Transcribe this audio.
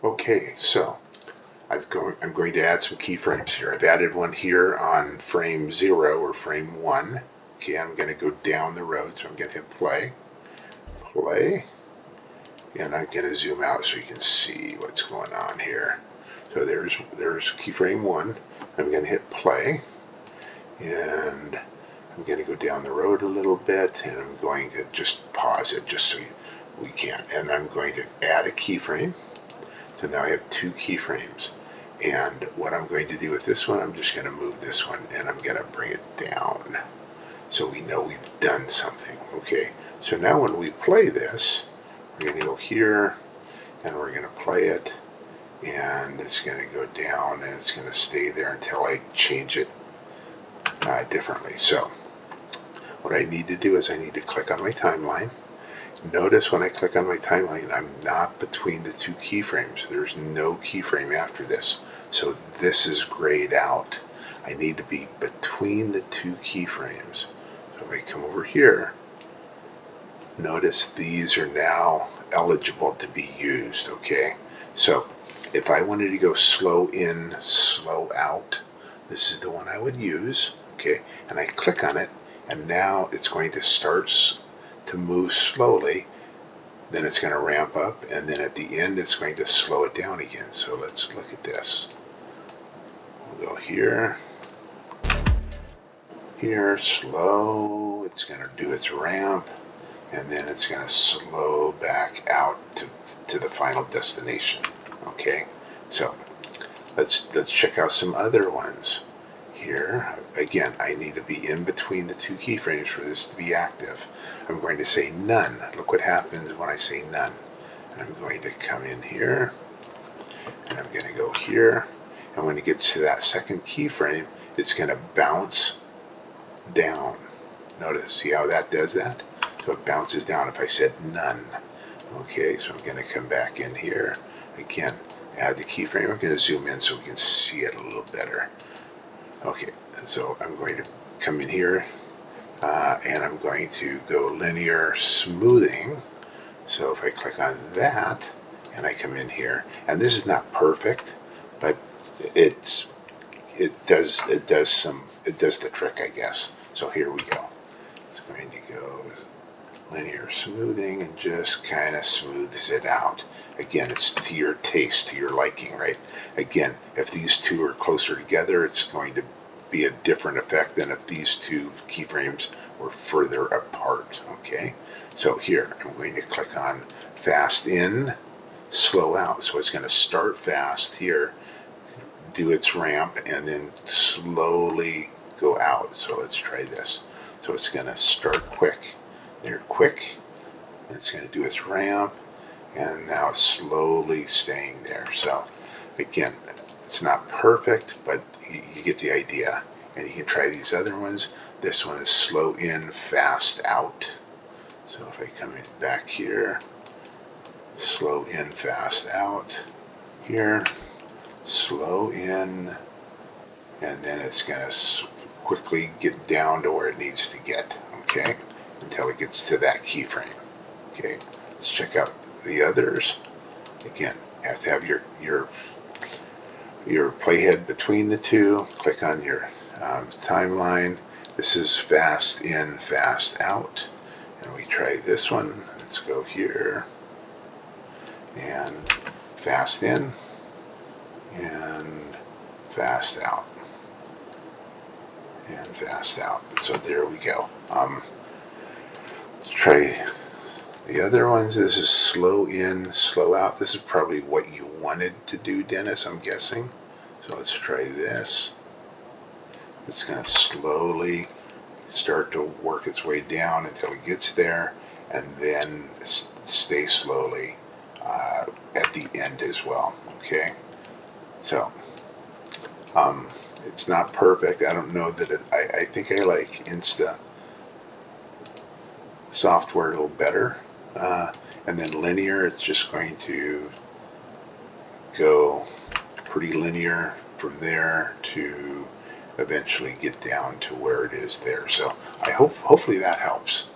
Okay, so I'm going to add some keyframes here. I've added one here on frame 0 or frame 1. Okay, I'm going to go down the road, so I'm going to hit play, and I'm going to zoom out so you can see what's going on here. So there's keyframe 1. I'm going to hit play, and I'm going to go down the road a little bit, and I'm going to just pause it just so we can. And I'm going to add a keyframe. So now I have 2 keyframes. And what I'm going to do with this one, I'm just going to move this one and I'm going to bring it down so we know we've done something. Okay, so now when we play this, we're going to go here and we're going to play it, and it's going to go down and it's going to stay there until I change it differently. So what I need to do is I need to click on my timeline. Notice when I click on my timeline, I'm not between the 2 keyframes. There's no keyframe after this. So this is grayed out. I need to be between the 2 keyframes. So if I come over here, notice these are now eligible to be used, okay? So if I wanted to go slow in, slow out, this is the one I would use, okay? And I click on it, and now it's going to start to move slowly, then it's going to ramp up, and then at the end it's going to slow it down again. So let's look at this. We'll go here, slow, it's going to do its ramp, and then it's going to slow back out to the final destination. Okay, so let's check out some other ones. Here, again, I need to be in between the 2 keyframes for this to be active. I'm going to say none. Look what happens when I say none. And I'm going to come in here, and I'm going to go here, and when it gets to that second keyframe, it's going to bounce down. Notice, see how that does that? So it bounces down if I said none. Okay, so I'm going to come back in here. Again, add the keyframe. I'm going to zoom in so we can see it a little better. Okay, so I'm going to come in here and I'm going to go linear smoothing. So if I click on that and I come in here, and this is not perfect, but it does the trick, I guess. So here we go. It's going to go linear smoothing and just kind of smooths it out. Again, it's to your taste, to your liking, right? Again, if these 2 are closer together, it's going to be a different effect than if these 2 keyframes were further apart, okay? So here, I'm going to click on fast in, slow out. So it's going to start fast here, do its ramp, and then slowly go out. So let's try this. So it's going to start quick. There, quick. It's going to do its ramp, and now it's slowly staying there. So again, it's not perfect, but you get the idea. And you can try these other ones. This one is slow in, fast out. So if I come in back here, slow in, fast out. Here, slow in, and then it's going to quickly get down to where it needs to get, okay, until it gets to that keyframe. Okay, let's check out the others. Again, you have to have your playhead between the 2. Click on your timeline. This is fast in, fast out. And we try this one. Let's go here and fast in and fast out and fast out. So there we go. Let's try the other ones. This is slow in, slow out. This is probably what you wanted to do, Dennis, I'm guessing. So let's try this. It's going to slowly start to work its way down until it gets there, and then stay slowly at the end as well. Okay, so it's not perfect. I don't know that I think I like Insta software a little better, and then linear, it's just going to go pretty linear from there to eventually get down to where it is there. So hopefully that helps.